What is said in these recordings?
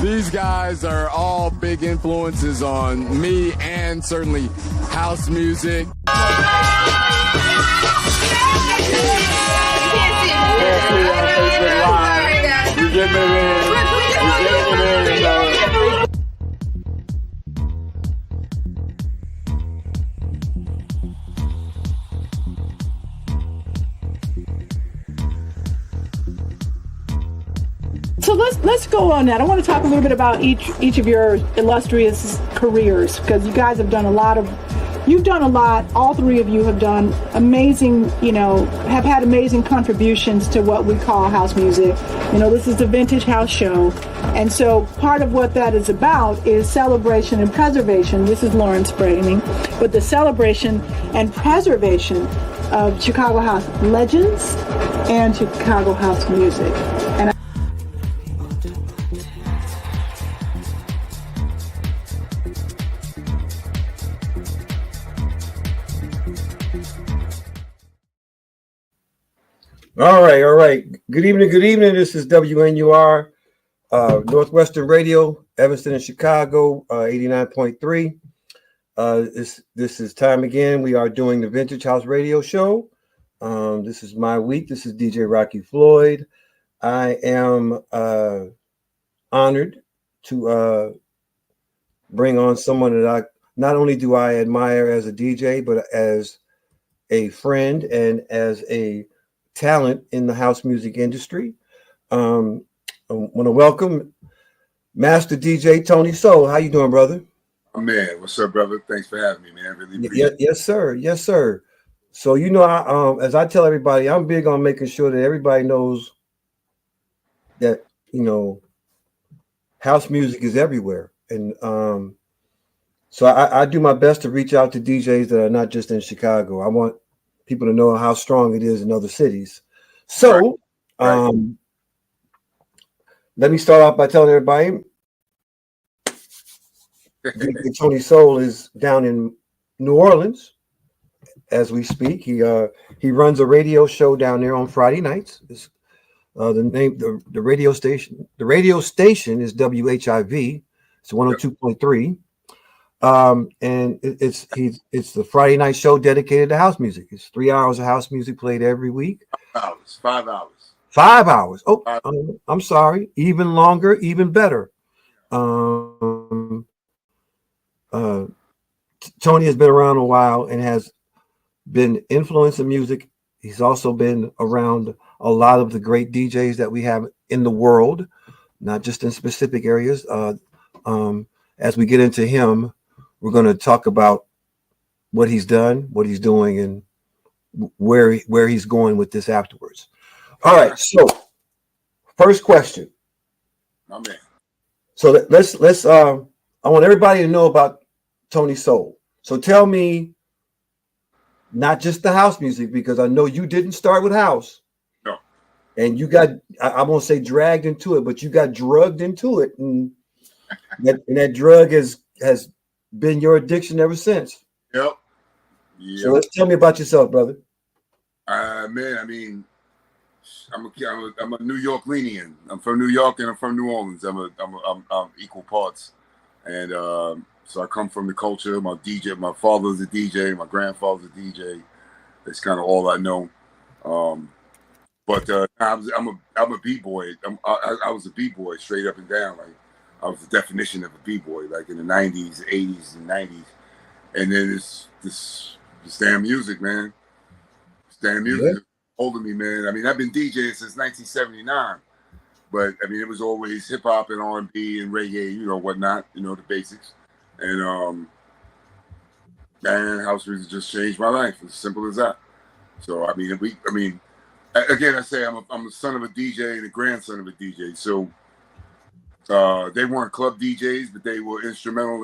these guys are all big influences on me and certainly house music. So let's go on that. I want to talk a little bit about each of your illustrious careers, because you guys have done a lot. All three of you have done amazing, have had amazing contributions to what we call house music. This is the Vintage House Show. And so part of what that is about is celebration and preservation. This is Lawrence Braining, but the celebration and preservation of Chicago house legends and Chicago house music. And All right. Good evening. This is WNUR, Northwestern Radio, Evanston and Chicago, 89.3. This is time again. We are doing the Vintage House Radio Show. This is my week. This is DJ Rocky Floyd. I am honored to bring on someone that not only do I admire as a DJ, but as a friend and as a talent in the house music industry. I want to welcome Master DJ Tony Soul. How you doing, brother? Oh, man, what's up, brother? Thanks for having me, man. Really appreciate it. Yes, sir. So as I tell everybody, I'm big on making sure that everybody knows that house music is everywhere, and so I do my best to reach out to DJs that are not just in Chicago. I want people to know how strong it is in other cities. So, right. Let me start off by telling everybody, Tony Soul is down in New Orleans as we speak. He runs a radio show down there on Friday nights. The radio station is WHIV. It's 102.3. And it's the Friday night show dedicated to house music. It's 3 hours of house music played every week. 5 hours. 5 hours. Oh, I'm sorry. Even longer, even better. Tony has been around a while and has been influencing music. He's also been around a lot of the great DJs that we have in the world, not just in specific areas. As we get into him, we're going to talk about what he's done, what he's doing, and where he's going with this afterwards. All right. So, first question. My man. So let's. I want everybody to know about Tony Soul. So tell me, not just the house music, because I know you didn't start with house. No. And you got, I won't say dragged into it, but you got drugged into it, and that drug has been your addiction ever since. Yep. So let's tell me about yourself, brother. Man, I mean, I'm a New York lenient. I'm from New York and I'm from New Orleans. I'm equal parts, and so I come from the culture. My father's a DJ. My grandfather's a DJ. That's kind of all I know. But I'm a b-boy. I was a b-boy straight up and down. Like, I was the definition of a b-boy, like in the 90s, 80s, and 90s. And then it's this damn music, man. This damn music holding me, man. I mean, I've been DJing since 1979, but I mean, it was always hip hop and R&B and reggae, whatnot, the basics. And house music just changed my life. As simple as that. So I mean, again, I say I'm the son of a DJ and a grandson of a DJ. So they weren't club DJs, but they were instrumental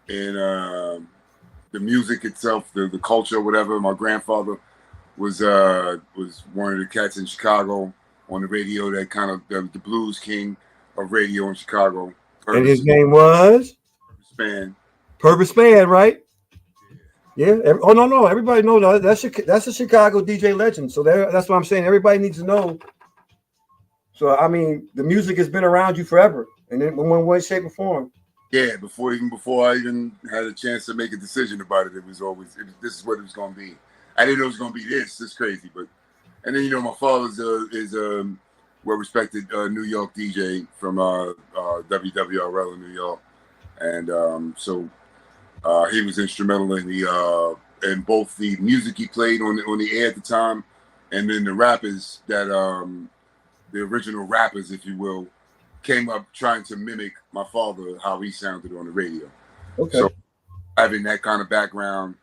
in the music itself, the culture, whatever. My grandfather was one of the cats in Chicago on the radio, that kind of the blues king of radio in Chicago. Pervis. And his name was Spann. Pervis Spann, right? Yeah. Oh no, everybody knows that's a Chicago DJ legend. So that's what I'm saying. Everybody needs to know. So I mean, the music has been around you forever. And then in one way, shape, or form. Yeah, before I even had a chance to make a decision about it, it was always this is what it was going to be. I didn't know it was going to be this. It's crazy, but and then my father's is a well-respected New York DJ from WWRL in New York, and so he was instrumental in the in both the music he played on the air at the time, and then the rappers that the original rappers, if you will, came up trying to mimic my father, how he sounded on the radio. Okay. So having that kind of background,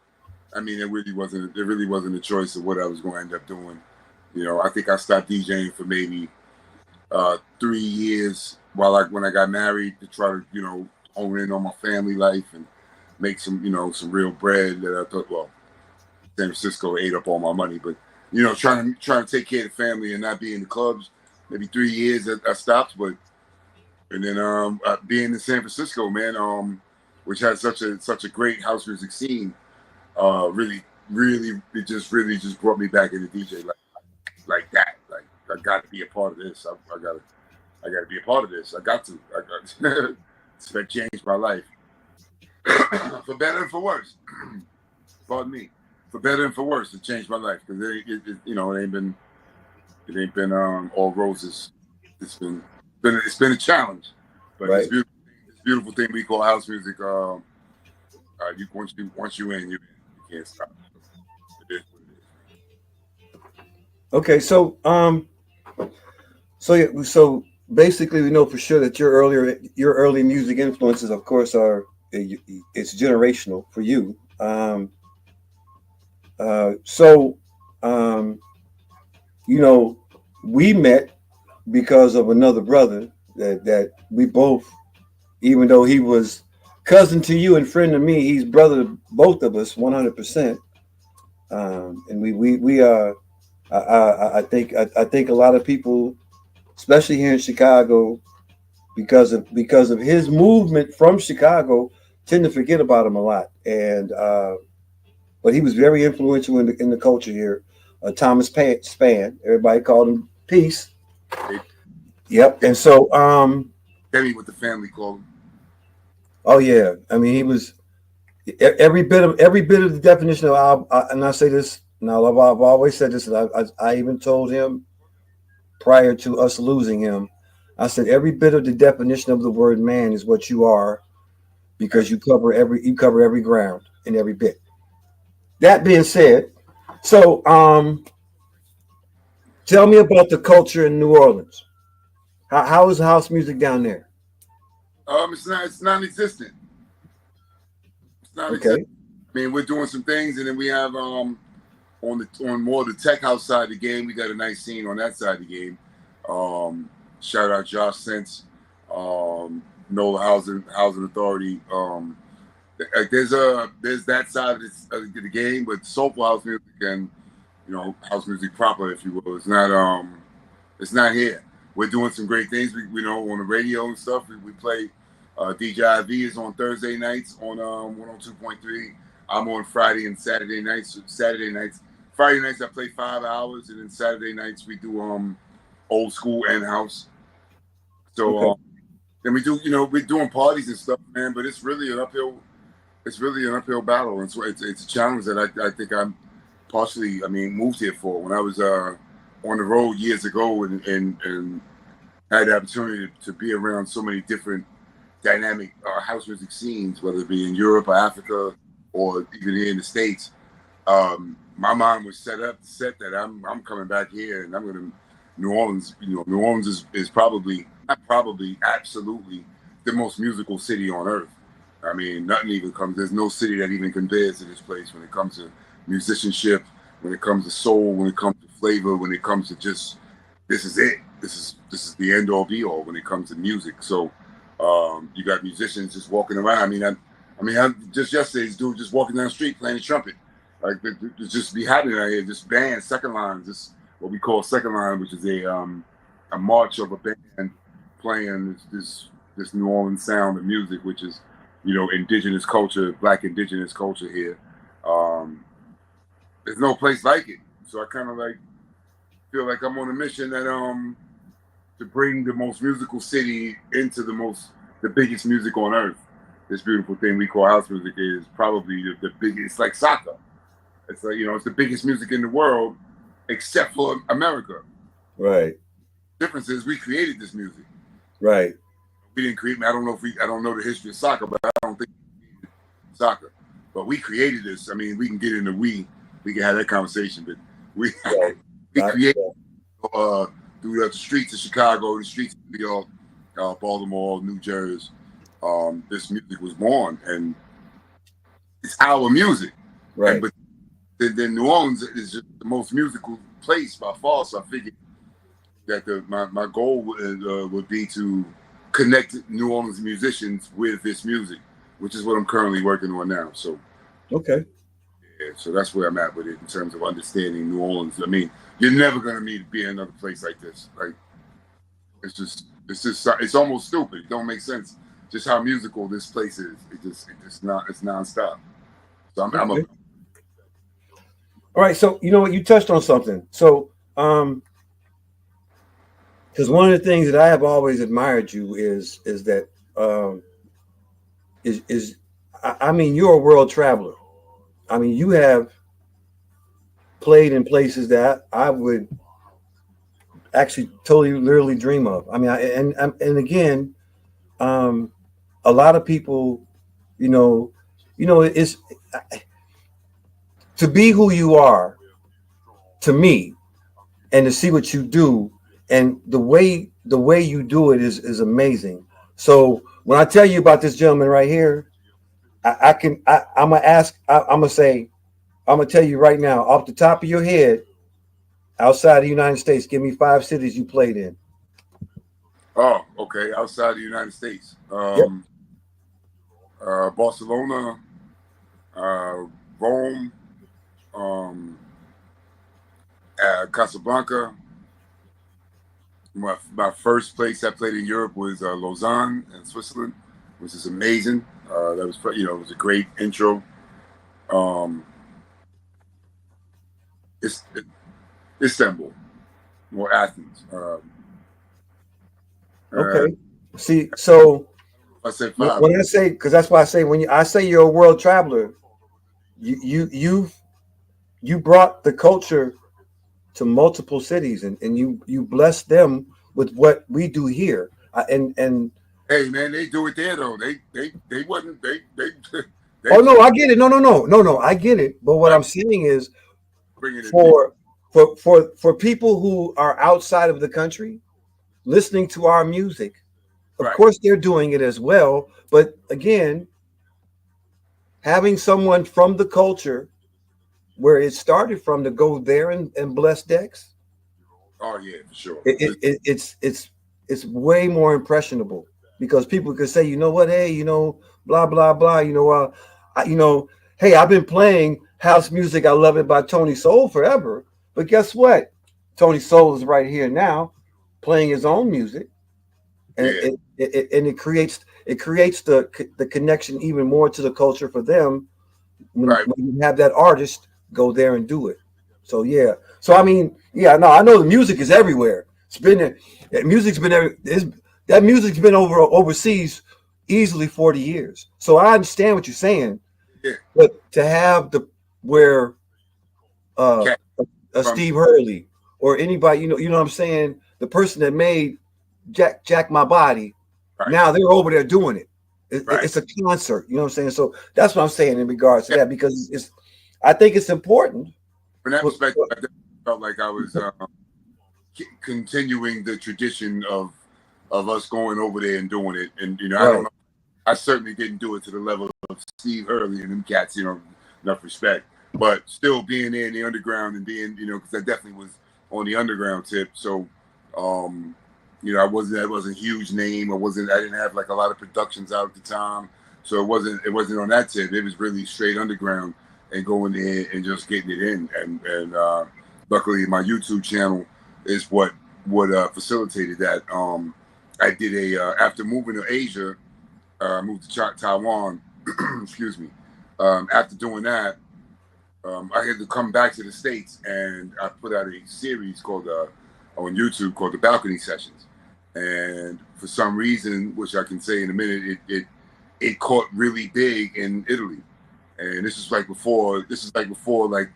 I mean, it really wasn't a choice of what I was going to end up doing. I think I stopped DJing for maybe 3 years when I got married to try to hone in on my family life and make some real bread that I thought, well, San Francisco ate up all my money, but trying to take care of the family and not be in the clubs. Maybe 3 years I stopped, and then being in San Francisco, man, which has such a great house music scene, really it just brought me back into DJ like that. Like I got to be a part of this. I got to be a part of this. I got to. That changed my life for better and for worse. Pardon me. For better and for worse, it changed my life because it ain't been all roses. It's been a challenge, but right. this beautiful thing we call house music. Once you in, you can't stop. It is what it is. Okay, so so basically, we know for sure that your early music influences, of course, it's generational for you. We met because of another brother that we both, even though he was cousin to you and friend to me, he's brother to both of us 100%. And I think a lot of people, especially here in Chicago, because of his movement from Chicago, tend to forget about him a lot. And but he was very influential in the culture here. Thomas Spann, everybody called him Peace. Yep. And so tell me what the family called him. Oh yeah, I mean he was every bit of the definition of and I say this now. I've always said this, and I even told him prior to us losing him. I said every bit of the definition of the word man is what you are, because you cover every ground and every bit. That being said, so tell me about the culture in New Orleans. How is the house music down there? It's non-existent. It's non-existent. Okay. I mean, we're doing some things, and then we have on more the tech house side of the game, we got a nice scene on that side of the game. Shout out Josh Sense, NOLA Housing Authority. There's that side of the game, but soulful house music and house music proper, if you will, it's not here. We're doing some great things. We on the radio and stuff. We play. DJ IV is on Thursday nights on 102.3. I'm on Friday and Saturday nights. Friday nights I play 5 hours, and then Saturday nights we do old school and house. So okay. And we do we're doing parties and stuff, man. But it's really an uphill. It's really an uphill battle, and so it's a challenge that I think I'm partially moved here for. When I was on the road years ago and had the opportunity to be around so many different dynamic house music scenes, whether it be in Europe or Africa or even here in the States, my mind was set that I'm coming back here and I'm going to New Orleans. New Orleans is absolutely the most musical city on earth. I mean, there's no city that even compares to this place when it comes to musicianship, when it comes to soul, when it comes to flavor, when it comes to just, this is it. This is the end all be all when it comes to music. So you got musicians just walking around. I just yesterday, this dude just walking down the street playing the trumpet. Like, it just be happening out here. Just bands, second line, just what we call second line, which is a march of a band playing this New Orleans sound of music, which is indigenous culture, Black indigenous culture here. There's no place like it. So I kind of feel like I'm on a mission that to bring the most musical city into the biggest music on earth. This beautiful thing we call house music is probably the biggest. It's like soccer. It's like, it's the biggest music in the world, except for America. Right. The difference is we created this music. Right. We didn't create. I don't know the history of soccer, but I don't think we created soccer. But we created this. I mean, we can get into we can have that conversation, but we created through the streets of Chicago, the streets of New York, Baltimore, New Jersey. This music was born, and it's our music. Right. But then New Orleans is just the most musical place by far. So I figured that my goal would be to connect New Orleans musicians with this music, which is what I'm currently working on now. So okay. Yeah, so that's where I'm at with it in terms of understanding New Orleans. I mean, you're never gonna be in another place like this. Like it's almost stupid. It don't make sense. Just how musical this place is. It's nonstop. So I'm all right. So you know what, you touched on something. So because one of the things that I have always admired you is that I mean, you're a world traveler. I mean, you have played in places that I would actually totally literally dream of. I mean, and again, a lot of people, it's to be who you are, to me, and to see what you do, and the way you do it is amazing. So when I tell you about this gentleman right here, I'm gonna tell you right now, off the top of your head, outside the United States, give me 5 cities you played in. Oh, okay. Outside the United States, Yep. Barcelona, Rome, Casablanca. My first place I played in Europe was Lausanne in Switzerland, which is amazing. That was, it was a great intro. Istanbul or Athens. Okay. See, so I said 5. when I say, because that's why I say when I say you're a world traveler, you brought the culture to multiple cities, and you blessed them with what we do here. And hey man, they do it there though. They wasn't they oh no, I get it. No, I get it. But what I'm saying is, for people who are outside of the country listening to our music, of course they're doing it as well. But again, having someone from the culture where it started from to go there and bless decks. Oh yeah, for sure. It's way more impressionable, because people could say, you know what, hey, blah blah blah, hey, I've been playing house music, I love it, by Tony Soul forever. But guess what? Tony Soul is right here now playing his own music, and it creates the connection even more to the culture for them when you have that artist go there and do it. So yeah. So I mean, yeah, no, I know the music is everywhere. It's been there. That music's been overseas easily 40 years. So I understand what you're saying. Yeah. But to have where Steve Hurley or anybody, you know what I'm saying, the person that made Jack My Body, now they're over there doing it. It's a concert, you know what I'm saying? So that's what I'm saying in regards to that, because I think it's important. From that perspective, I felt like I was continuing the tradition of us going over there and doing it. And I don't know, I certainly didn't do it to the level of Steve Hurley and them cats, enough respect. But still being there in the underground and being, because I definitely was on the underground tip. So I wasn't a huge name. I didn't have like a lot of productions out at the time. So it wasn't on that tip. It was really straight underground and going in and just getting it in. And luckily my YouTube channel is what facilitated that. I did after moving to Asia, moved to Taiwan, excuse me. After doing that, I had to come back to the States, and I put out a series called on YouTube called The Balcony Sessions. and for some reason, which I can say in a minute, it caught really big in Italy. And this is like before like,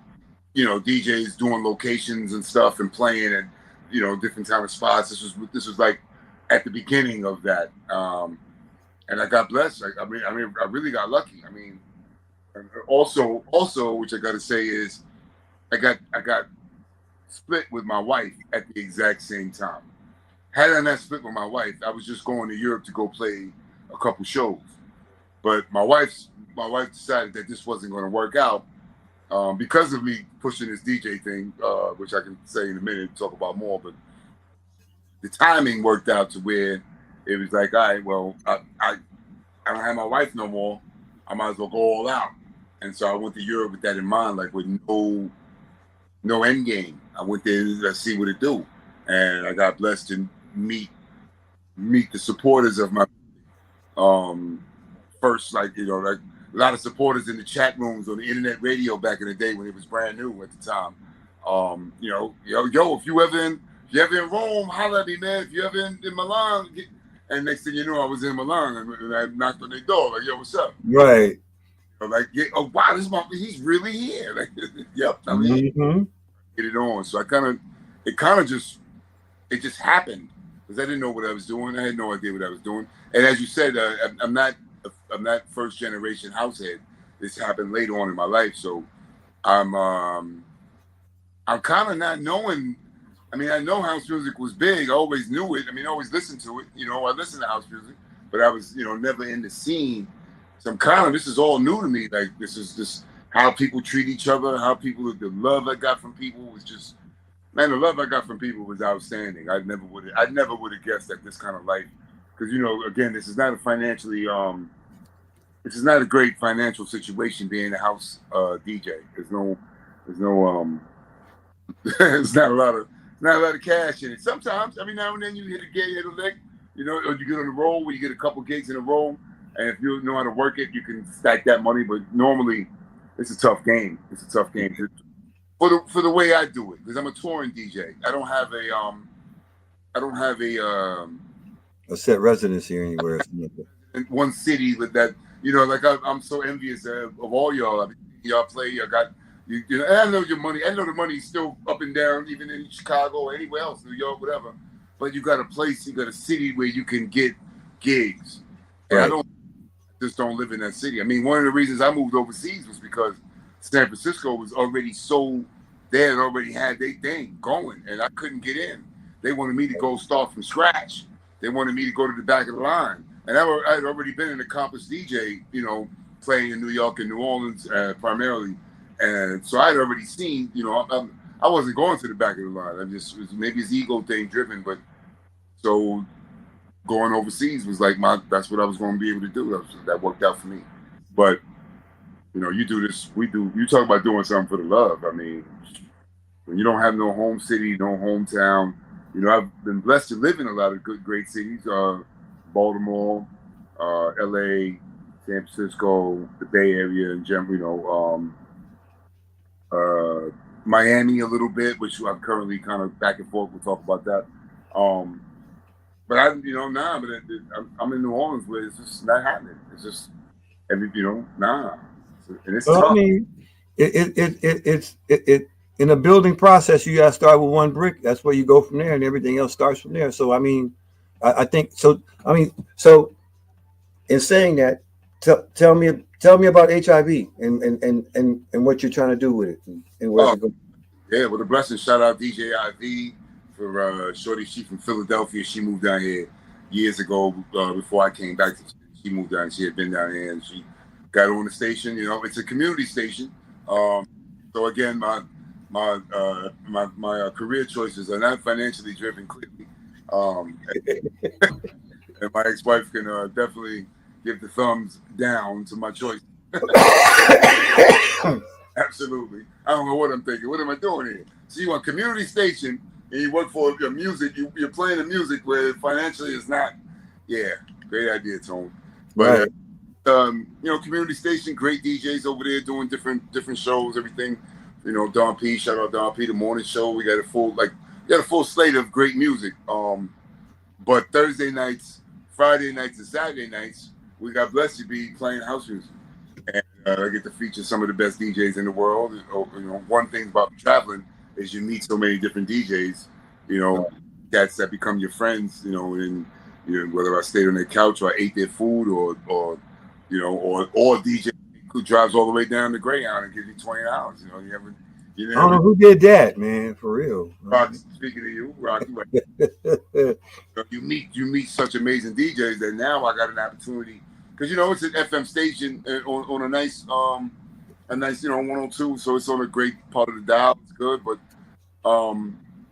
you know, DJs doing locations and stuff and playing at, you know, different kind of spots. This was like at the beginning of that. And I got blessed. I really got lucky. I mean, also, which I got to say is, I got split with my wife at the exact same time. Had I not split with my wife, I was just going to Europe to go play a couple shows. But my wife decided that this wasn't going to work out because of me pushing this DJ thing, which I can say in a minute, talk about more. But the timing worked out to where it was like, all right, well, I don't have my wife no more. I might as well go all out. And so I went to Europe with that in mind, like with no end game. I went there to see what it do. And I got blessed to meet the supporters of my first, like, you know, like a lot of supporters in the chat rooms on the internet radio back in the day when it was brand new at the time. You know, if you ever in Rome, holla at me, man. If you ever in Milan, and next thing you know, I was in Milan and I knocked on their door, like, yo, what's up? Right. Like, yeah, oh wow, he's really here. Like, yep, I mean, get it on. So it just happened because I didn't know what I was doing. I had no idea what I was doing. And as you said, I'm not first generation house head. This happened later on in my life, so I'm kind of not knowing. I mean, I know house music was big. I always knew it. I mean, I always listened to it. You know, I listened to house music, but I was, you know, never in the scene. So this is all new to me. Like, this is how people treat each other, how people, the love I got from people was just, man, the love I got from people was outstanding. I never would have guessed that this kind of life, because, you know, again, this is not a financially, this is not a great financial situation being a house DJ. There's no, there's not a lot of cash in it. Sometimes, every now and then, you hit a gig, hit a lick, you know, or you get on the roll where you get a couple gigs in a row, and if you know how to work it, you can stack that money. But normally, it's a tough game. It's a tough game for the way I do it, because I'm a touring DJ. I don't have a set residency anywhere. In one city with that, you know, like I'm so envious of all y'all. I mean, y'all play. Y'all got. You know, and I know your money. I know the money's still up and down, even in Chicago or anywhere else, New York, whatever. But you got a place, you got a city where you can get gigs. And Right. I just don't live in that city. I mean, one of the reasons I moved overseas was because San Francisco was already so, they had already had their thing going, and I couldn't get in. They wanted me to go start from scratch. They wanted me to go to the back of the line. And I had already been an accomplished DJ, you know, playing in New York and New Orleans primarily. And so I had already seen, you know, I wasn't going to the back of the line. Maybe it's ego thing driven, but so going overseas was like that's what I was going to be able to do. That worked out for me. But, you know, you do this, you talk about doing something for the love. I mean, when you don't have no home city, no hometown, you know, I've been blessed to live in a lot of great cities, Baltimore, LA, San Francisco, the Bay Area in general, you know, Miami a little bit, which I'm currently kind of back and forth. We'll talk about that. But I'm in New Orleans where it's just not happening. It's just and it's Well, tough. I mean, it's in a building process. You got to start with one brick. That's where you go from there, and everything else starts from there. So, I mean, I think so. I mean, so in saying that, tell me about HIV and what you're trying to do with it and where it goes. Yeah, with a blessing. Shout out DJ IV for Shorty. She from Philadelphia. She moved down here years ago before I came back. She moved down. She had been down here and she got on the station. You know, it's a community station. So again, my career choices are not financially driven, clearly. And my ex-wife can definitely give the thumbs down to my choice. Absolutely. I don't know what I'm thinking. What am I doing here? So you want community station and you work for your music. You're playing the music where financially it's not. Yeah, great idea, Tone. But Right. You know, community station, great DJs over there doing different shows, everything. You know, Don P. Shout out Don P. The morning show. We got a full slate of great music. But Thursday nights, Friday nights, and Saturday nights, we got blessed to be playing house music. And I get to feature some of the best DJs in the world. One thing about traveling is you meet so many different DJs. Cats that become your friends. And whether I stayed on their couch or I ate their food, or DJ who drives all the way down to Greyhound and gives you $20. I don't know who did that, man. For real. Rocky, speaking of you, Rocky, you meet such amazing DJs that now I got an opportunity. Because it's an FM station on a nice 102, so it's on a great part of the dial. It's good, but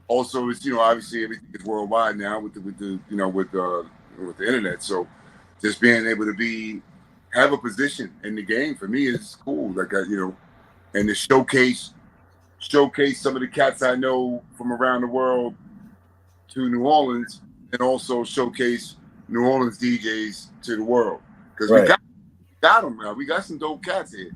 also it's obviously everything is worldwide now with the internet. So just being able to have a position in the game for me is cool. Like and to showcase some of the cats I know from around the world to New Orleans, and also showcase New Orleans DJs to the world. Because we got them now. We got some dope cats here.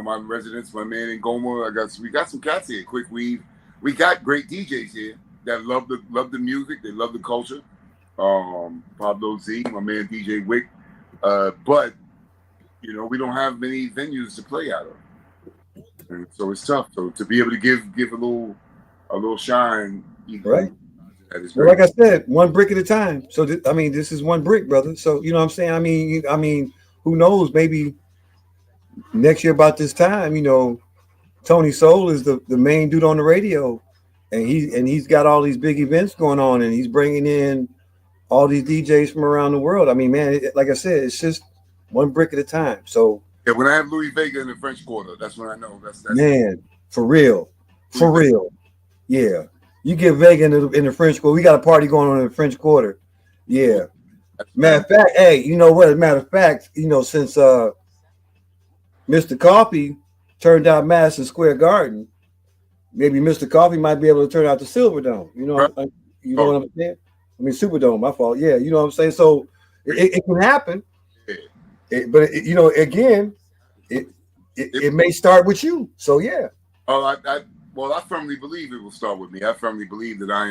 My residents, my man in Goma, we got some cats here. Quick Weave. We got great DJs here that love the music. They love the culture. Pablo Z, my man DJ Wick. But we don't have many venues to play out of, and so it's tough. So to be able to give a little shine, right? Well, like I said, one brick at a time. So this is one brick, brother. So you know what I'm saying. I mean, who knows? Maybe next year about this time, Tony Soul is the main dude on the radio, and he's got all these big events going on, and he's bringing in all these DJs from around the world. I mean, man, like I said, it's just one brick at a time. So yeah, when I have Louis Vega in the French Quarter, that's when I know that's man, for real, yeah. You get Vega in the French Quarter. We got a party going on in the French Quarter. Yeah. Matter of fact, hey, you know what? Matter of fact, since Mr. Coffee turned out Madison Square Garden, maybe Mr. Coffee might be able to turn out the Silverdome. You know what I'm saying? I mean, Superdome, my fault. Yeah, you know what I'm saying? So it can happen. But again, it may start with you. So yeah. Oh, I firmly believe it will start with me. I firmly believe that I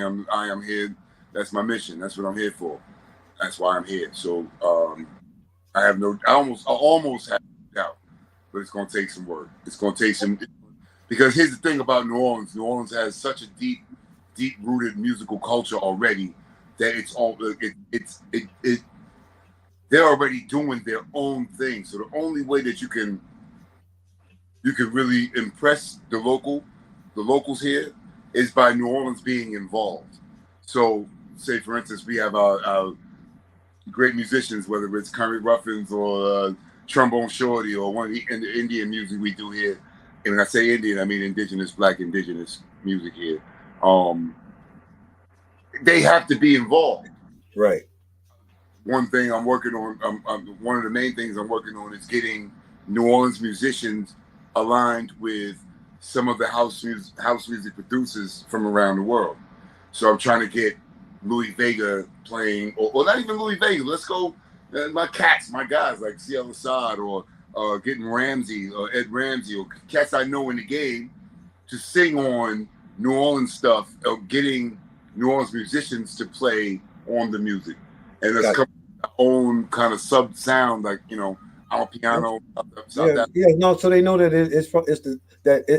am here. That's my mission. That's what I'm here for. That's why I'm here. So I almost have no doubt, but it's going to take some work. It's going to take some, because here's the thing about New Orleans. New Orleans has such a deep-rooted musical culture already that they're already doing their own thing. So the only way that you can really impress the locals here is by New Orleans being involved. So say for instance, we have our great musicians, whether it's Curry Ruffins or Trombone Shorty or one of the Indian music we do here. And when I say Indian, I mean Black indigenous music here. They have to be involved. Right. One thing I'm working on, one of the main things I'm working on is getting New Orleans musicians aligned with some of the house music producers from around the world. So I'm trying to get Louis Vega playing, or not even Louis Vega. Let's go, my cats, my guys like CL Assad, or getting Ramsey or Ed Ramsey, or cats I know in the game to sing on New Orleans stuff, or getting New Orleans musicians to play on the music. And let's come our own kind of sub sound, like our piano. No, so they know that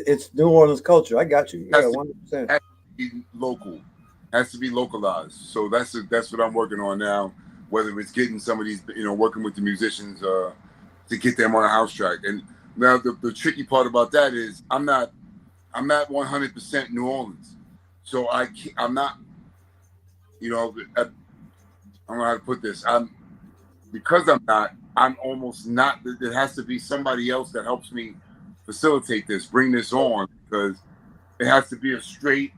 it's New Orleans culture. I got you. Yeah, 100%. Has to be local. Has to be localized. So that's what I'm working on now. Whether it's getting some of these, working with the musicians to get them on a house track. And now the tricky part about that is I'm not 100% New Orleans. So I'm not. I don't know how to put this. I'm almost not. There has to be somebody else that helps me facilitate this, bring this on, because it has to be a straight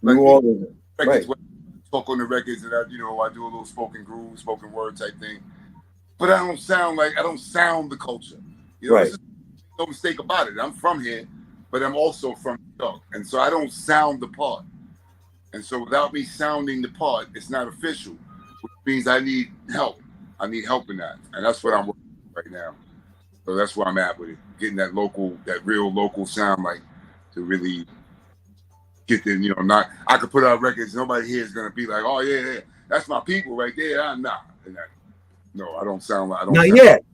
New Orleans. Right. Talk on the records, and I do a little spoken word type thing. But I don't sound the culture. Right. No mistake about it. I'm from here, but I'm also from New York, and so I don't sound the part. And so without me sounding the part, it's not official, which means I need help. I need help in that. And that's what I'm working on right now. So that's where I'm at with it. Getting that real local sound, like, to really get the, I could put out records, nobody here is going to be like, oh, yeah, that's my people right there. No, I don't sound like I don't. Not sound, yet.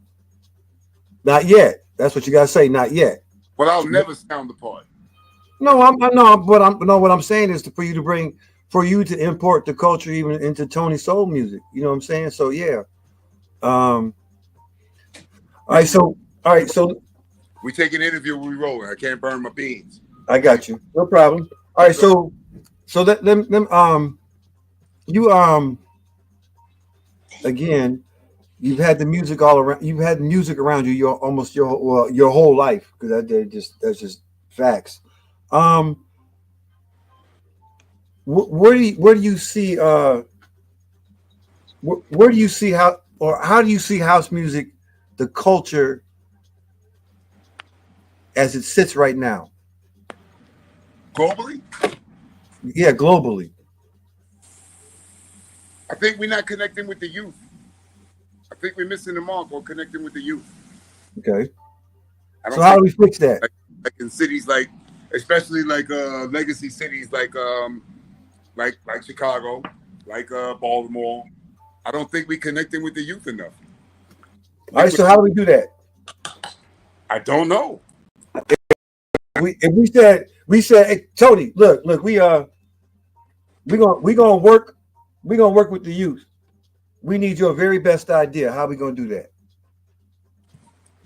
Not yet. That's what you gotta say. Not yet. But I'll never sound the part. No, what I'm saying is for you to import the culture even into Tony soul music. You know what I'm saying? So yeah. All right. So We take an interview. We rolling. I can't burn my beans. I got you. No problem. All right. So that them you again. You've had the music all around. You've had music around you your whole life, because that's just facts. Where do you see where do you see how do you see house music, the culture as it sits right now? Globally, Yeah, globally. I think we're not connecting with the youth. I think we're missing the mark on connecting with the youth. Okay. So how do we fix that? Like in cities especially legacy cities like Chicago, like Baltimore. I don't think we're connecting with the youth enough. All right. So how do we do that? I don't know. We said, hey, Tony, look, we're gonna work with the youth. We need your very best idea. How are we gonna do that?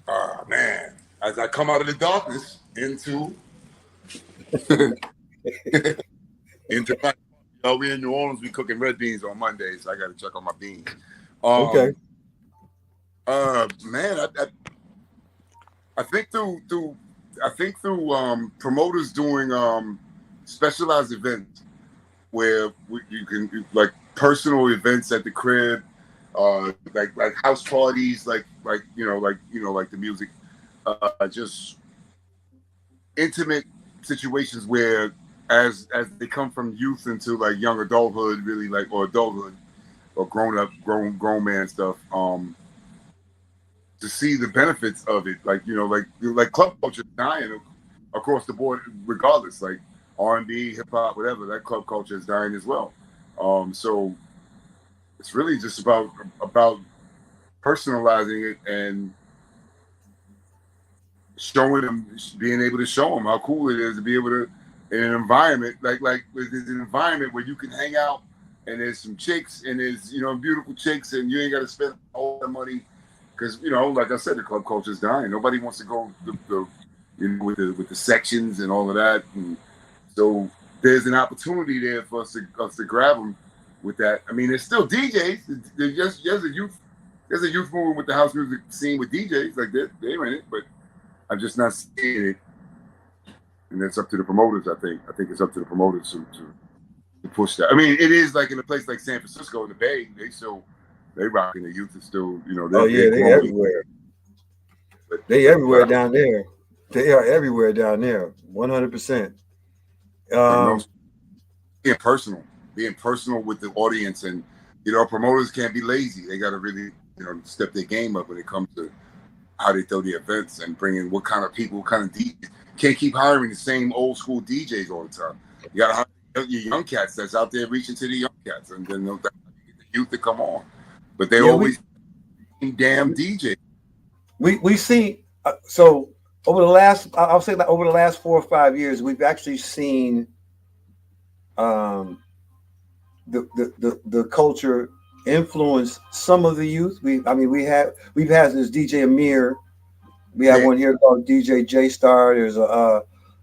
Oh man. As I come out of the darkness into we in New Orleans, we cooking red beans on Mondays. So I gotta check on my beans. Okay. Man, I think through promoters doing specialized events where you can like personal events at the crib, like house parties, like the music, just intimate situations where as they come from youth into like young adulthood, really or adulthood or grown man stuff, to see the benefits of it, like club culture is dying across the board, regardless, like R&B, hip hop, whatever. That club culture is dying as well. So it's really just about personalizing it and showing them, being able to show them how cool it is to be able to, in an environment like there's an environment where you can hang out and there's some chicks and there's beautiful chicks and you ain't got to spend all the money, because like I said, the club culture is dying. Nobody wants to go with the sections and all of that, and so there's an opportunity there for us to grab them with that. I mean, there's still DJs. There's a youth movement with the house music scene with DJs, like they're in it, but I'm just not seeing it. And it's up to the promoters. I think it's up to the promoters to push that. I mean, it is like in a place like San Francisco, the Bay, they rocking. The youth is still, they everywhere. But they everywhere down there. They are everywhere down there. 100%. Being personal with the audience, and promoters can't be lazy. They got to really step their game up when it comes to how they throw the events and bring in what kind of people, what kind of DJs. Can't keep hiring the same old school DJs all the time. You got to hire your young cats that's out there reaching to the young cats, and then they'll get the youth to come on. But they always damn DJ. We see so over the last, I'll say that over the last 4 or 5 years, we've actually seen the culture influence some of the youth. We've had this DJ Amir. We have one here called DJ J Star. There's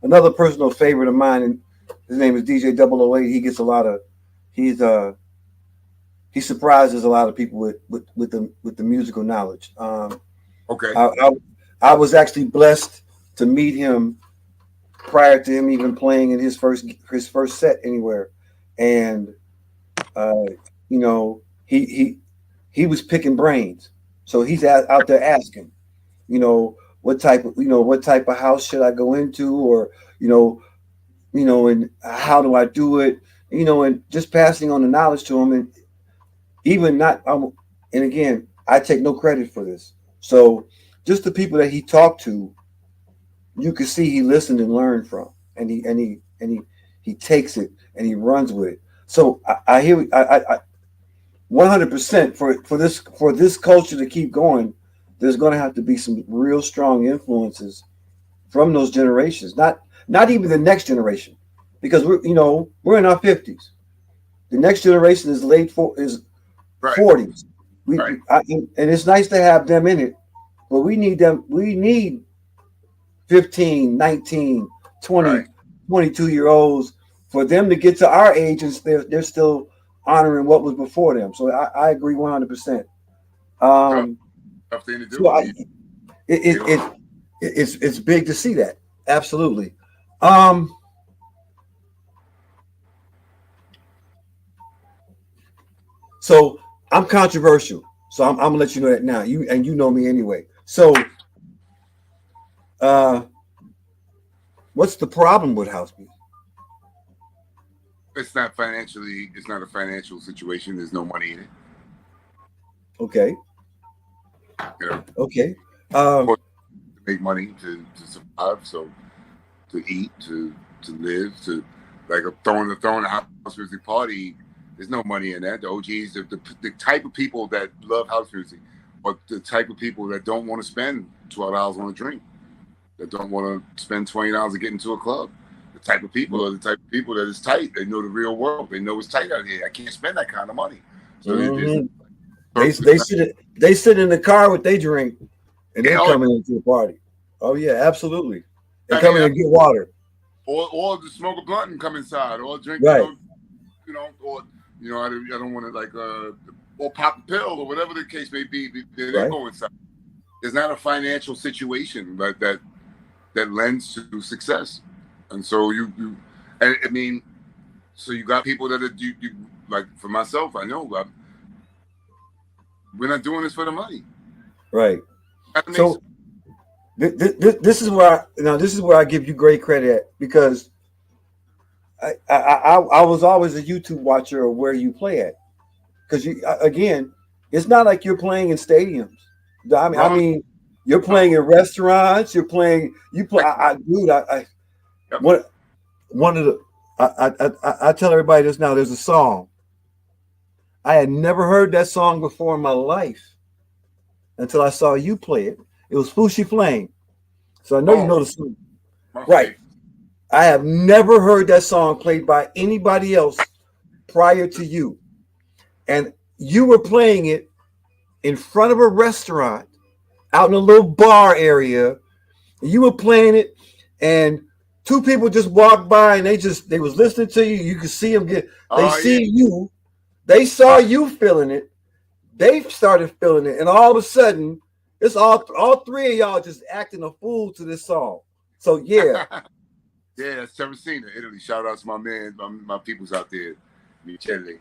another personal favorite of mine, and his name is DJ 008. He gets a lot of he surprises a lot of people with the musical knowledge. Okay. I was actually blessed to meet him prior to him even playing in his first set anywhere, and he was picking brains, so he's out there asking, what type of house should I go into, or and how do I do it, and just passing on the knowledge to him, and even not and again, I take no credit for this. So just the people that he talked to, you could see he listened and learned from, and he takes it and he runs with it. So I hear 100% for this culture to keep going, there's going to have to be some real strong influences from those generations. Not even the next generation, because we're in our 50s. The next generation is right, 40s. right, And it's nice to have them in it, but we need them. We need 15, 19, 20, right. 22-year-olds for them to get to our age and they're still honoring what was before them. So I agree 100%. Tough, tough thing to do. So I mean, it's big to see that. Absolutely. So I'm controversial. So I'm gonna let you know that now. You know me anyway. So what's the problem with house music? it's not a financial situation. There's no money in it. Okay. You know, Okay. of course, to make money to survive, so to eat, to live, to like throwing a house music party. There's no money in that. The OGs, the type of people that love house music, or the type of people that don't want to spend $12 on a drink, that don't want to spend $20 to get into a club. The type of people are the type of people that is tight. They know the real world. They know it's tight out here. I can't spend that kind of money. So Mm-hmm. They sit in the car with their drink and they coming into the party. Oh yeah, absolutely. They come in and get water. Or just smoke a blunt and come inside, or drink, right. Or I don't want to like or pop a pill or whatever the case may be. They go inside. There's not a financial situation like that lends to success, and so so you got people that are you like. For myself, I know we're not doing this for the money, right? So this is where I give you great credit, because I was always a YouTube watcher of where you play at, because again, it's not like you're playing in stadiums. I mean, you're playing in restaurants. You play. One of the I tell everybody this now. There's a song. I had never heard that song before in my life until I saw you play it. It was Fushi Flame. So I know you know the song. Right. I have never heard that song played by anybody else prior to you. And you were playing it in front of a restaurant out in a little bar area. And you were playing it, and two people just walked by and they was listening to you. You could see them you. They saw you feeling it. They started feeling it. And all of a sudden, it's all three of y'all just acting a fool to this song. So yeah. Yeah, that's Terracina, Italy. Shout out to my man, my peoples out there. Michele.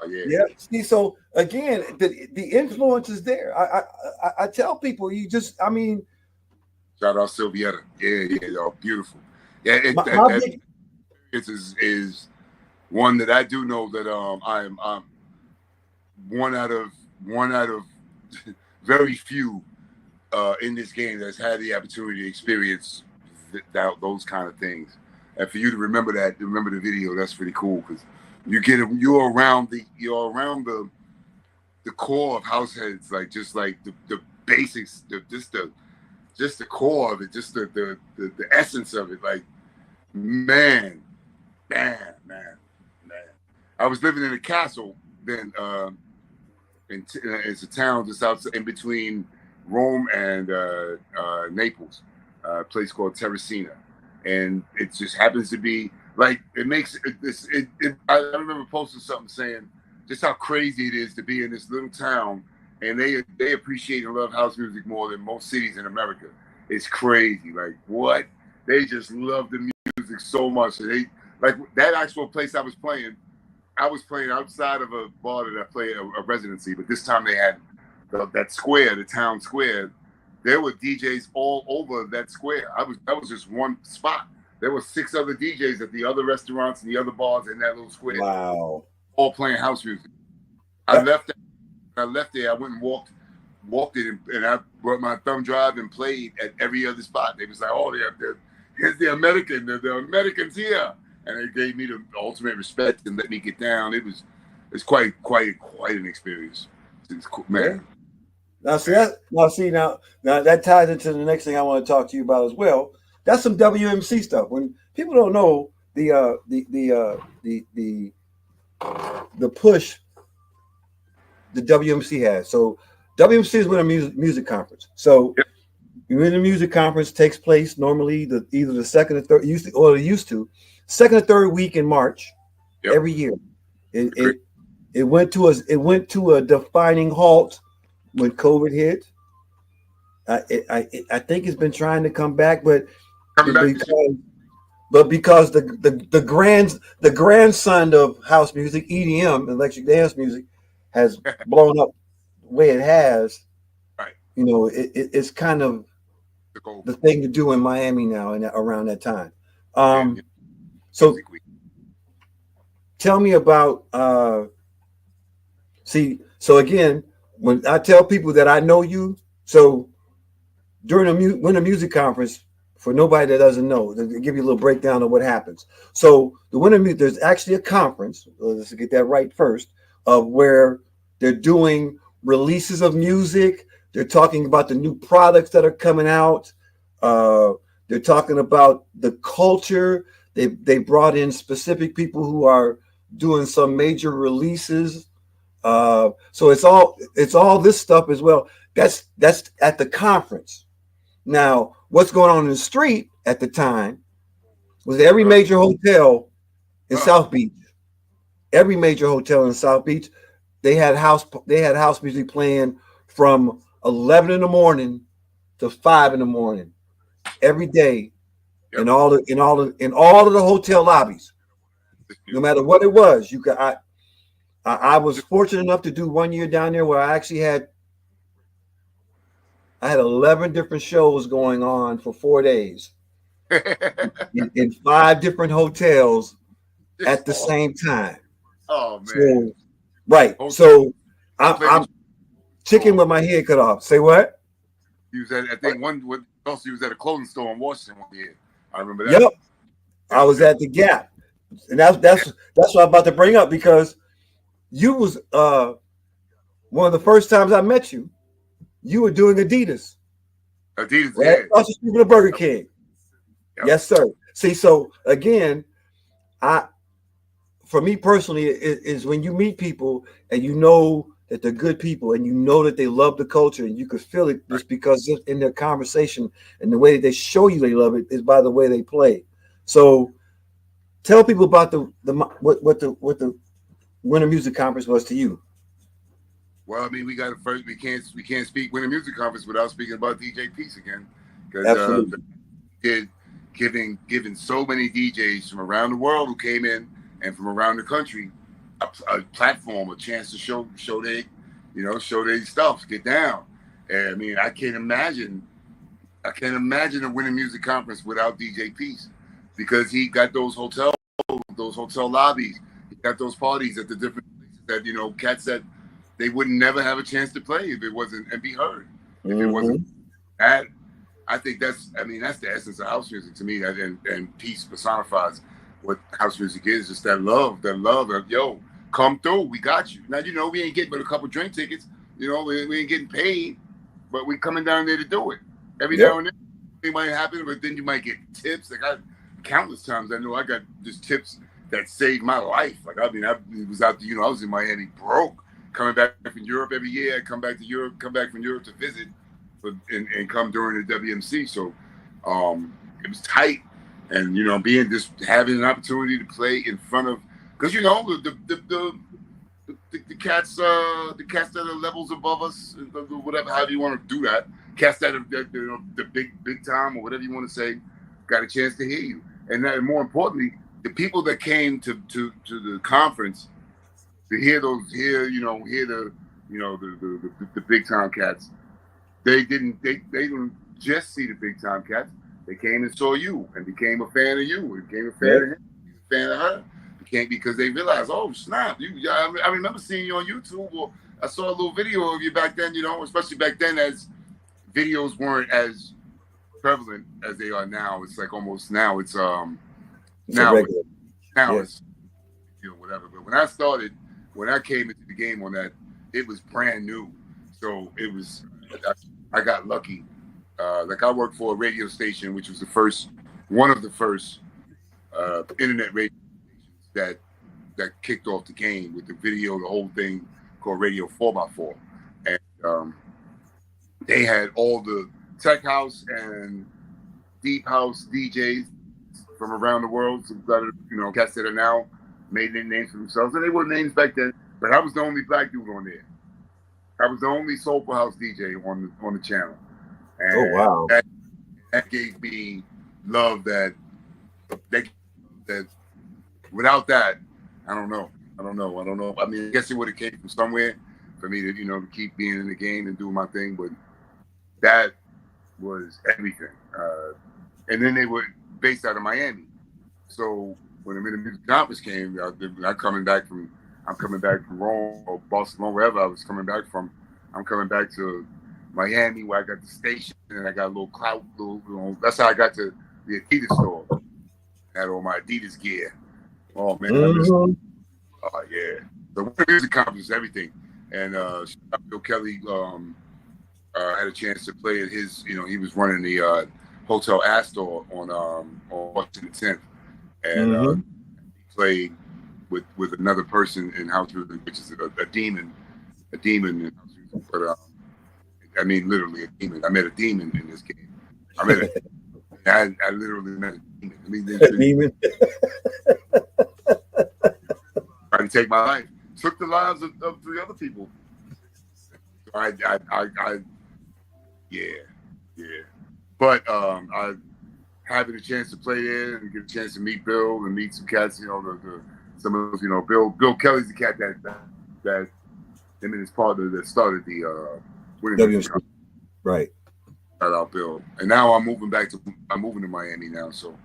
Yeah. Yeah. See, so again, the influence is there. I tell people, shout out Silvietta. Yeah, beautiful. Yeah, it is one that I do know that I'm one out of very few in this game that's had the opportunity to experience those kind of things. And for you to remember the video, that's pretty cool, because you're around the core of house heads, like just like the basics, just the core of it, just the essence of it. Like man. I was living in a castle then. It's a town just outside, in between Rome and Naples, a place called Terracina, and it just happens to be like I remember posting something saying just how crazy it is to be in this little town, and they appreciate and love house music more than most cities in America. It's crazy, like what they just love the music so much. And they like that actual place I was playing outside of a bar that I played a residency, but this time they had that square, the town square. There were DJs all over that square. That was just one spot. There were 6 other DJs at the other restaurants and the other bars in that little square. Wow. All playing house music. I left there. I went and walked it, and I brought my thumb drive and played at every other spot. They was like, "Oh, here's the American. The Americans here." And they gave me the ultimate respect and let me get down. It was it's quite an experience. It's cool, man. Yeah. Now that ties into the next thing I want to talk to you about as well. That's some WMC stuff. When people don't know the push the WMC has. So WMC is Winter Music Conference. So Yep. Winter Music Conference takes place normally either the second or third used to second or third week in March every year. It went to a defining halt when COVID hit. I think it's been trying to come back, but because the grandson of house music, EDM, electric dance music, has blown up the way it has. Right. You know, it's kind of the thing to do in Miami now and around that time. So tell me about so again, when I tell people that I know you, so during the Winter Music Conference, for nobody that doesn't know, to give you a little breakdown of what happens. So the Winter Music, there's actually a conference, let's get that right first, of where they're doing releases of music. They're talking about the new products that are coming out. They're talking about the culture. They brought in specific people who are doing some major releases. So it's all this stuff as well. That's at the conference. Now, what's going on in the street at the time was every major hotel in South Beach. Every major hotel in South Beach, they had house music playing from 11 in the morning to 5 in the morning every day in all of the hotel lobbies. No matter what it was, I was fortunate enough to do 1 year down there where I actually had 11 different shows going on for 4 days in 5 different hotels at the same time. Oh man! So, right. So I'm chicken with my head cut off. Say what? He was at he was at a clothing store in Washington 1 year. I remember that. Yep. I was at the Gap, and that's what I'm about to bring up because you was one of the first times I met you. You were doing Adidas. Adidas, right? Across the street from the Burger King. Yep. Yes, sir. See, so again, for me personally, is when you meet people and you know that they're good people and you know that they love the culture and you could feel it just because in their conversation and the way that they show you they love it is by the way they play. So tell people about what the Winter Music Conference was to you. Well, I mean, we can't speak Winter Music Conference without speaking about DJ Peace again, because giving so many DJs from around the world who came in and from around the country a platform, a chance to show their stuff, get down. And I mean, I can't imagine a Winter Music Conference without DJ Peace, because he got those hotel lobbies, he got those parties at the different places that cats that they would never have a chance to play if it wasn't and be heard. If it wasn't that, I think that's the essence of house music to me. And Peace personifies what house music is, just that love of, yo, come through, we got you. Now, we ain't getting but a couple drink tickets, we ain't getting paid, but we coming down there to do it. Every now and then, it might happen, but then you might get tips. Like countless times I know I got just tips that saved my life. Like, I was out there, I was in Miami broke, coming back from Europe every year. I come back from Europe to visit, and come during the WMC. So it was tight, and having an opportunity to play in front of, because the cats that are levels above us, whatever, however you want to do that, cats that are the big time or whatever you want to say, got a chance to hear you, and more importantly, the people that came to the conference to hear the big time cats. They didn't just see the big time cats. They came and saw you and became a fan of you, and became a fan of him, a fan of her. Because they realized, oh snap! I remember seeing you on YouTube, or I saw a little video of you back then. Especially back then, as videos weren't as prevalent as they are now. It's like almost now. It's whatever. But when I started when I came into the game on that, it was brand new. So it was, I got lucky. Like I worked for a radio station, which was one of the first internet radio stations that kicked off the game with the video, the whole thing called Radio 4x4. And they had all the tech house and deep house DJs from around the world. So cats that are now made their names for themselves. And they were names back then, but I was the only black dude on there. I was the only Soulful House DJ on the channel. And oh wow! That gave me love that without that, I don't know. I mean, I guess it would have came from somewhere for me to keep being in the game and doing my thing, but that was everything. And then they were based out of Miami. So when the Music Conference came, I'm coming back from Rome or Barcelona, wherever I was coming back from. I'm coming back to Miami where I got the station and I got a little clout. That's how I got to the Adidas store. I had all my Adidas gear. Oh man, oh yeah. So the Music Conference is everything. And Bill Kelly had a chance to play at his. He was running the Hotel Astor on Washington 10th, and he played with another person in house music, which is a demon in house music. But I mean, literally a demon. I met a demon in this game. I literally met a demon. I mean, a demon. Tried to take my life. Took the lives of 3 other people. So yeah. But I having a chance to play there and get a chance to meet Bill and meet some cats, some of those, Bill Kelly's the cat that him and his partner that started the winning. Right. Shout out Bill. And now I'm moving to Miami now, so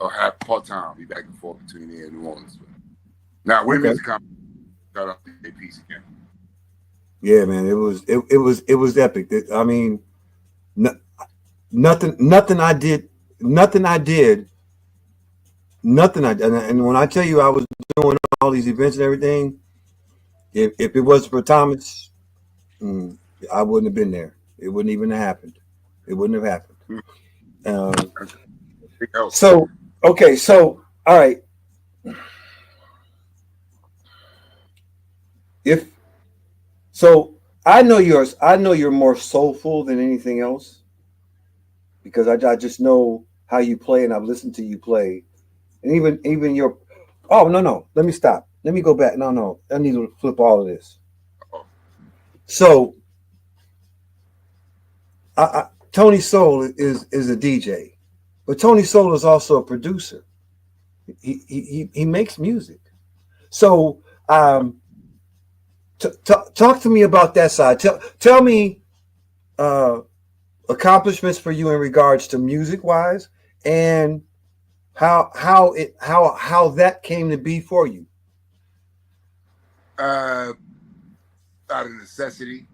I'll have part-time, be back and forth between there and New Orleans. Now women's company, shout out to Peace again. Yeah, man, it was epic. I mean, nothing I did. And when I tell you I was doing all these events and everything, if it wasn't for Thomas, I wouldn't have been there. It wouldn't even have happened. It wouldn't have happened. So all right. I know you're more soulful than anything else because I just know how you play and I've listened to you play, and even your. Oh no! Let me stop. Let me go back. No! I need to flip all of this. So, Tony Soul is a DJ, but Tony Soul is also a producer. He makes music. So, talk to me about that side. Tell me accomplishments for you in regards to music wise, and how that came to be for you. Out of necessity,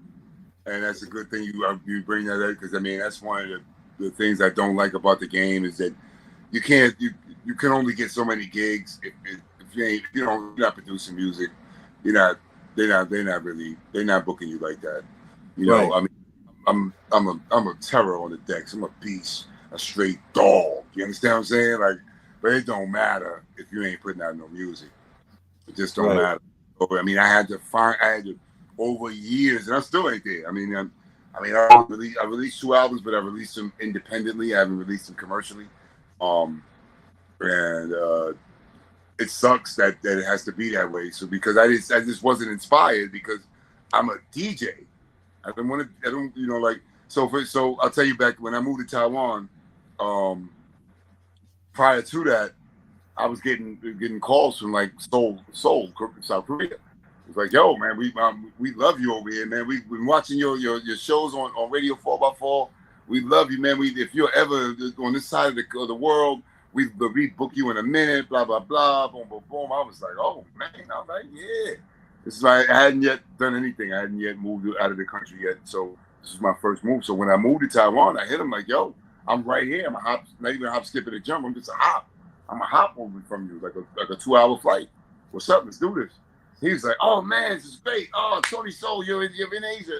and that's a good thing you bring that up, because I mean that's one of the things I don't like about the game is that you can only get so many gigs if you're not producing music. They're not booking you like that. Right. I mean, I'm a terror on the decks. I'm a beast, a straight dog. You understand what I'm saying? Like, but it don't matter if you ain't putting out no music. It just don't matter. So, I mean, I had to over years, and I still ain't there. I released 2 albums, but I released them independently. I haven't released them commercially. It sucks that it has to be that way. So because I just wasn't inspired because I'm a DJ. So I'll tell you back when I moved to Taiwan, prior to that, I was getting calls from like Seoul, South Korea. It's like, yo, man, we love you over here, man. We've been watching your shows on Radio 4x4. We love you, man. If you're ever on this side of the world, we book you in a minute, blah, blah, blah, boom, boom, boom. I was like, oh, man. I was like, yeah. This is like, I hadn't yet done anything. I hadn't yet moved out of the country yet. So this is my first move. So when I moved to Taiwan, I hit him like, yo, I'm right here. I'm a hop, not even a hop, skip, and a jump. I'm just a hop. I'm a hop over from you, like a 2-hour flight. What's up? Let's do this. he was like, "Oh man, this is great. Oh, Tony Soul, you're in Asia,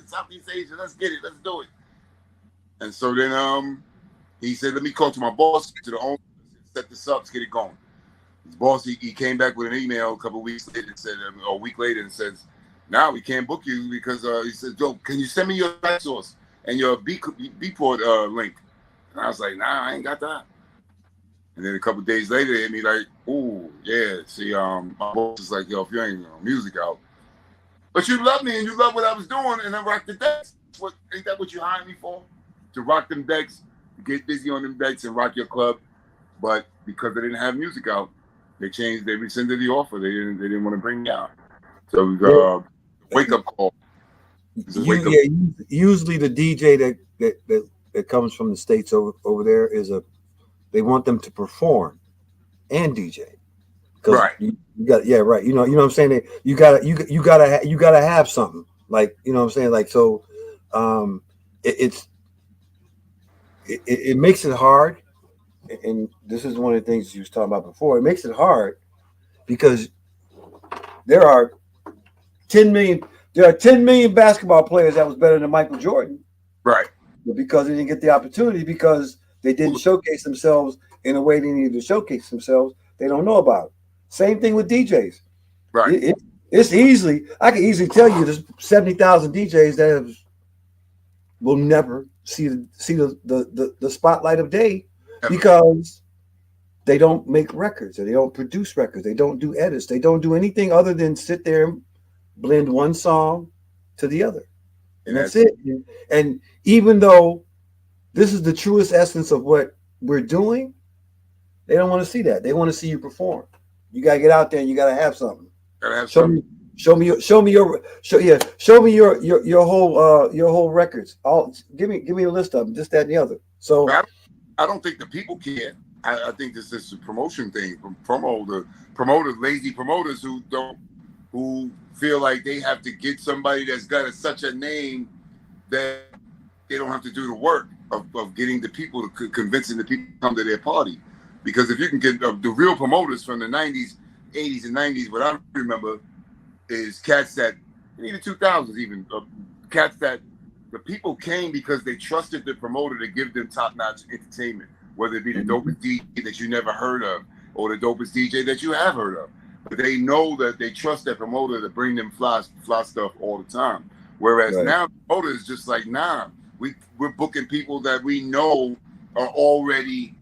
Southeast Asia. Let's get it. Let's do it." And so then he said, "Let me call to my boss, to the owner, set this up, let's get it going." His boss, he came back with an email a couple of weeks later and said, or a week later, and says, "Now we can't book you because," he said, "Joe, can you send me your light source and your Beatport link?" And I was like, "Nah, I ain't got that." And then a couple of days later, they hit me like, "Oh, yeah, see, my boss is like, yo, if you ain't music out, but you love me and you love what I was doing, and I rock the decks. Ain't that what you hired me for? To rock them decks, to get busy on them decks and rock your club." But because they didn't have music out, they rescinded the offer. They didn't want to bring me out. So wake up call. Usually the DJ that comes from the States over there they want them to perform and DJ. Right. You got, yeah, right. You know what I'm saying? You gotta have something, like, you know what I'm saying? Like, so it makes it hard. And this is one of the things you was talking about before. It makes it hard because there are 10 million basketball players that was better than Michael Jordan. Right. But because they didn't get the opportunity, because they didn't showcase themselves in a way they needed to showcase themselves, they don't know about it. Same thing with DJs. Right. I can easily tell you there's 70,000 DJs that will never see the spotlight of day because they don't make records, or they don't produce records, they don't do edits, they don't do anything other than sit there and blend one song to the other. And that's it. And even though this is the truest essence of what we're doing, they don't want to see that. They want to see you perform. You gotta get out there and you gotta have something. Show me your whole records. Give me a list of them, this, that, and the other. So I don't think the people care. I think this is a promotion thing from promoters, lazy promoters who feel like they have to get somebody that's got such a name that they don't have to do the work of getting the people to convincing the people to come to their party. Because if you can get the real promoters from the 90s, 80s, and 90s, what I remember is cats that, in the 2000s even, cats that the people came because they trusted the promoter to give them top-notch entertainment, whether it be the dopest DJ that you never heard of or the dopest DJ that you have heard of. But they know that they trust that promoter to bring them fly stuff all the time. Whereas now the promoter is just like, nah, we're booking people that we know are already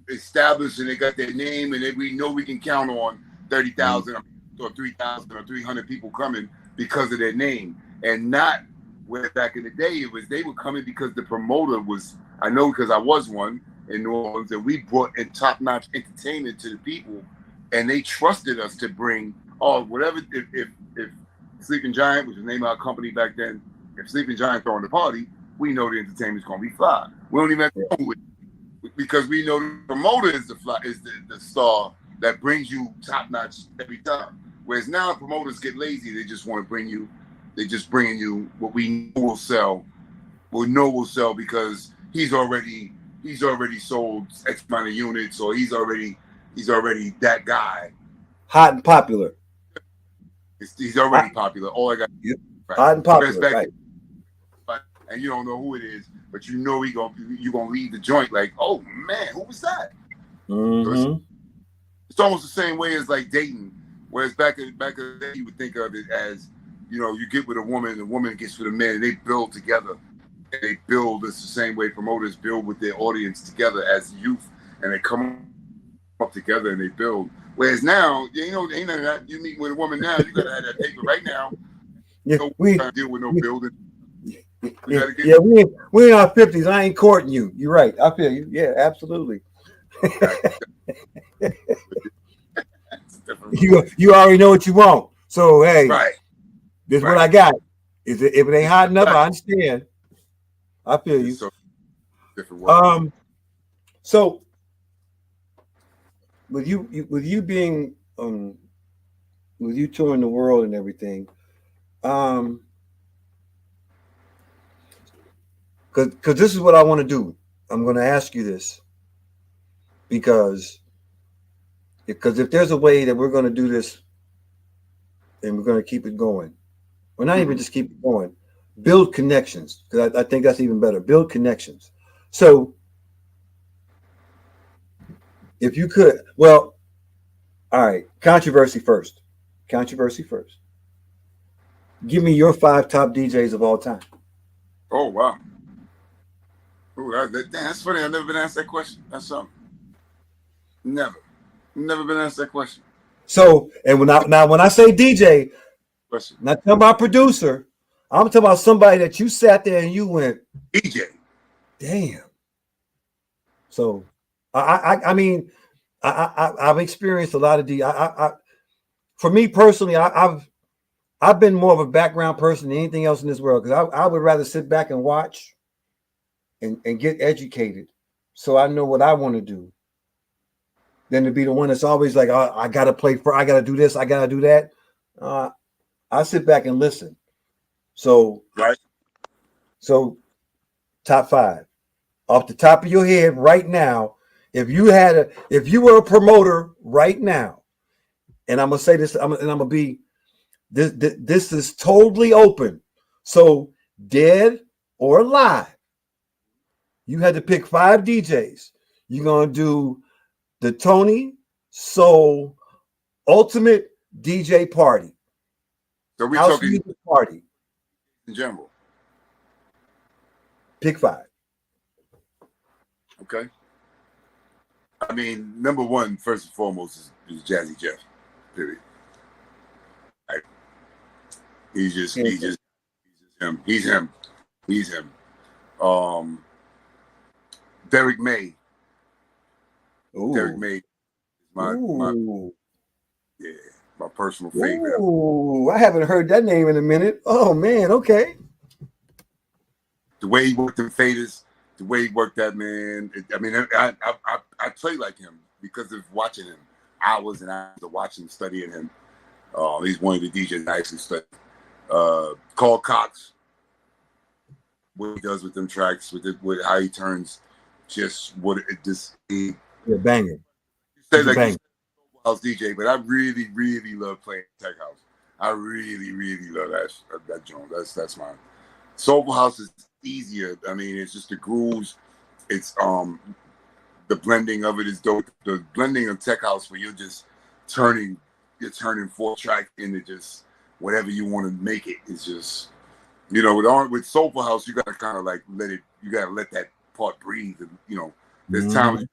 established and they got their name, and we know we can count on 30,000 or 3,000 or 300 people coming because of their name, and not where back in the day they were coming because the promoter was. I know because I was one in New Orleans, and we brought in top-notch entertainment to the people, and they trusted us to bring whatever. If Sleeping Giant, which was the name of our company back then, if Sleeping Giant throwing the party, we know the entertainment's going to be fly. We don't even have to know who it is, because we know the promoter is the star that brings you top-notch every time. Whereas now promoters get lazy; they just want to bring you. They just bringing you what we know will sell. We know will sell because he's already sold X amount of units, or he's already that guy. Hot and popular. He's already popular. All I got. Yep. Right. Hot and popular. Right. And you don't know who it is, but you know you're gonna leave the joint like, oh man, who was that? Mm-hmm. So it's almost the same way as like dating. Whereas back in the day, you would think of it as, you get with a woman, the woman gets with a man, and they build together. And they build the same way promoters build with their audience together as youth, and they come up together and they build. Whereas now, ain't none of that. You meet with a woman now, you gotta have that paper right now. Yeah, we can't deal with no building. We in our 50s. I ain't courting you. You're right. I feel you. Yeah, absolutely. You already know what you want. So hey, this is what I got. If it ain't hot enough, I understand. I feel you. So different so with you being with you touring the world and everything, because this is what I want to do. I'm going to ask you this because if there's a way that we're going to do this and we're going to keep it going. Well, not even just keep it going. Build connections, because I think that's even better. Build connections. So if you could, well, all right, controversy first. Controversy first. Give me your 5 top DJs of all time. Oh wow. Ooh, that's funny. I've never been asked that question. That's something. Never been asked that question. So, and when I say DJ, Question. not talking about producer, I'm talking about somebody that you sat there and you went, DJ. damn. So, I mean, I've experienced a lot of for me personally, I've been more of a background person than anything else in this world, because I would rather sit back and watch and get educated, so I know what I want to do, than to be the one that's always like, oh, I got to play for, I got to do this, I got to do that. I sit back and listen. So, Right. So, top 5 off the top of your head right now. If you were a promoter right now, and I'm gonna say this, I'm gonna be this is totally open. So, dead or alive, you had to pick 5 DJs. You're gonna do the Tony Soul Ultimate DJ Party. So we House talking music party. in general. Pick 5. Okay. I mean, number one, first and foremost, is Jazzy Jeff. Period. Like, he's just him. He's him. Derek May. Ooh. Derek May is my personal favorite. Ooh, I haven't heard that name in a minute. Oh man, okay. The way he worked in faders, the way he worked that man. I play like him because of watching him. Hours and hours of watching, studying him. He's one of the DJs I actually study. Carl Cox, what he does with them tracks, with how he turns, just what it just. Banger. You say like banger. House DJ, but I really, really love playing tech house. I really, really love that joint. That's mine. Soulful House is easier. I mean, it's just the grooves. It's the blending of it is dope. The blending of tech house where you're turning 4-track into just whatever you want to make it is just, with Soulful House, you gotta kind of like you gotta let that part breathe. And, there's times you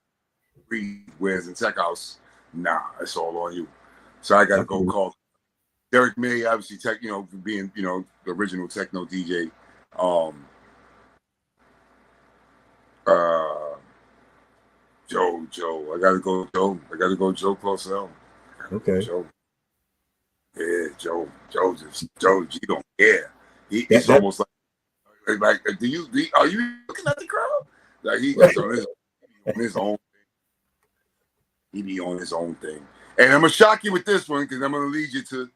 breathe, whereas in tech house, nah, it's all on you. So I gotta go call Derek May, obviously for being, the original techno DJ. Joe. I gotta go Joe Closell. Okay. Joe. Yeah, Joe. He don't care. He's almost like, are you looking at the crowd? Like he's on his own thing. He be on his own thing. And I'm gonna shock you with this one because I'm gonna lead you to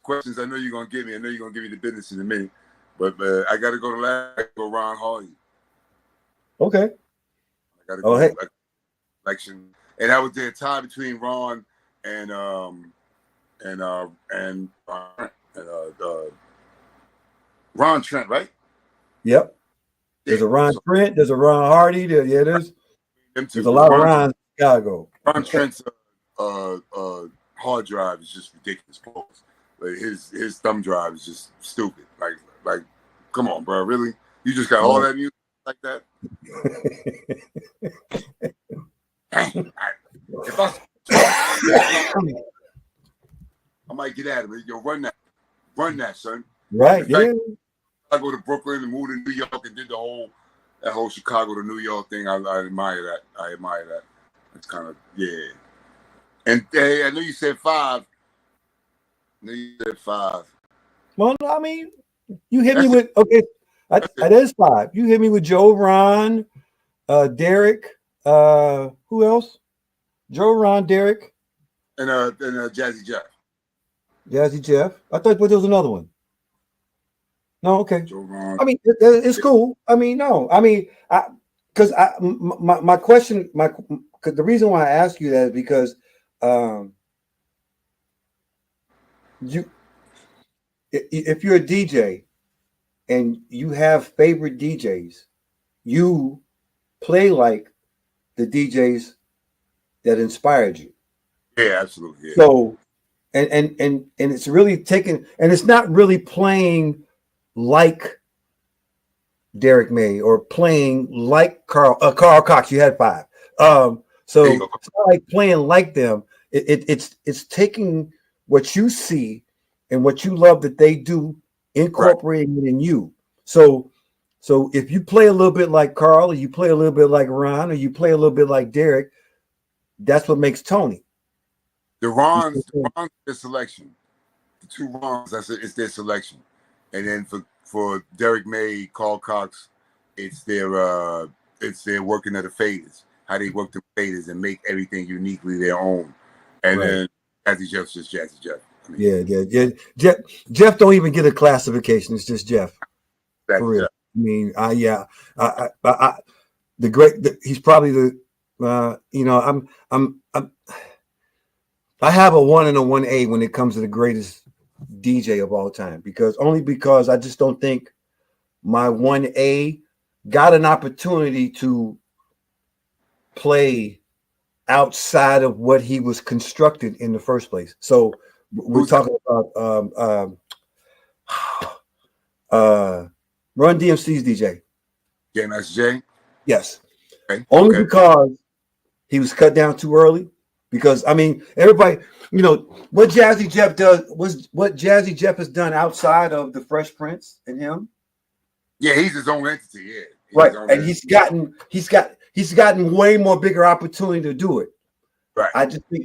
questions I know you're gonna give me. I know you're gonna give me the business in a minute. But I gotta go to Ron Hardy. Okay. I gotta go election. And that was the tie between Ron and Ron Trent, right? Yep. There's a Ron Trent, there's a Ron Hardy, there's a lot of Ron in Chicago. Ron Trent's hard drive is just ridiculous. Like his thumb drive is just stupid. Like, come on, bro, really? You just got all that music like that? I might get at him. Yo, run that, son. Right? Yeah. I go to Brooklyn and moved to New York and did that whole Chicago to New York thing. I admire that. It's kind of And hey, I know you said 5. Well, I mean, you hit me with that is 5. You hit me with Joe, Ron, Derek. Who else? Joe, Ron, Derek, and Jazzy Jeff. Jazzy Jeff. I thought there was another one. No, okay. Joe, Ron. I mean, it's cool. I mean, no. I mean, because my question, cause the reason why I ask you that is because if you're a DJ and you have favorite DJs, you play like the DJs that inspired you. Yeah, absolutely. Yeah. So, and it's really taking, and it's not really playing like Derek May or playing like Carl Cox. You had 5. So There you go. it's not like playing like them. It's taking what you see and what you love that they do, incorporating it in you. So if you play a little bit like Carl, or you play a little bit like Ron, or you play a little bit like Derek, that's what makes Tony. The Rons, their selection. The 2 Rons, it's their selection. And then for Derek May, Carl Cox, it's their working of the faders, how they work the faders and make everything uniquely their own. And then Jazzy Jeff's just Jazzy Jeff. I mean, yeah. Jeff don't even get a classification. It's just Jeff. For real. Jeff. I mean, he's probably the, I have a 1 and a 1A when it comes to the greatest DJ of all time, because I just don't think my 1A got an opportunity to play outside of what he was constructed in the first place. So we're talking about Run DMC's DJ. JMSJ? Yes. Okay. Only because he was cut down too early. Because I mean, everybody, what Jazzy Jeff does what Jazzy Jeff has done outside of the Fresh Prince and him. Yeah, he's his own entity. Yeah, right. And he's gotten way more bigger opportunity to do it. Right.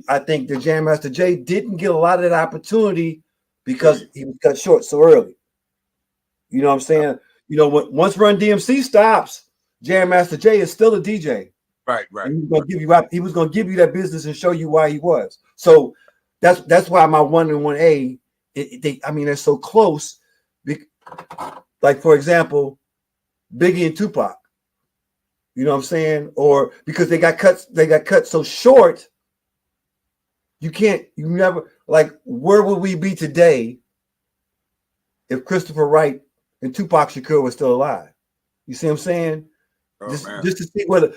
I think the Jam Master Jay didn't get a lot of that opportunity because he was cut short so early. You know what I'm saying? Once Run DMC stops, Jam Master Jay is still a DJ. Right. And he was going to give you that business and show you why he was. So that's why my 1 and 1A, they're so close. Like, for example, Biggie and Tupac. You know what I'm saying? Or because they got cut so short, you never, like, where would we be today if Christopher Wright and Tupac Shakur were still alive? You see what I'm saying? Just to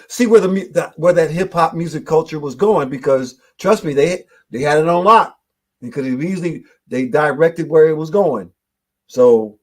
see where that hip hop music culture was going, because trust me, they had it on lock, because they directed where it was going. So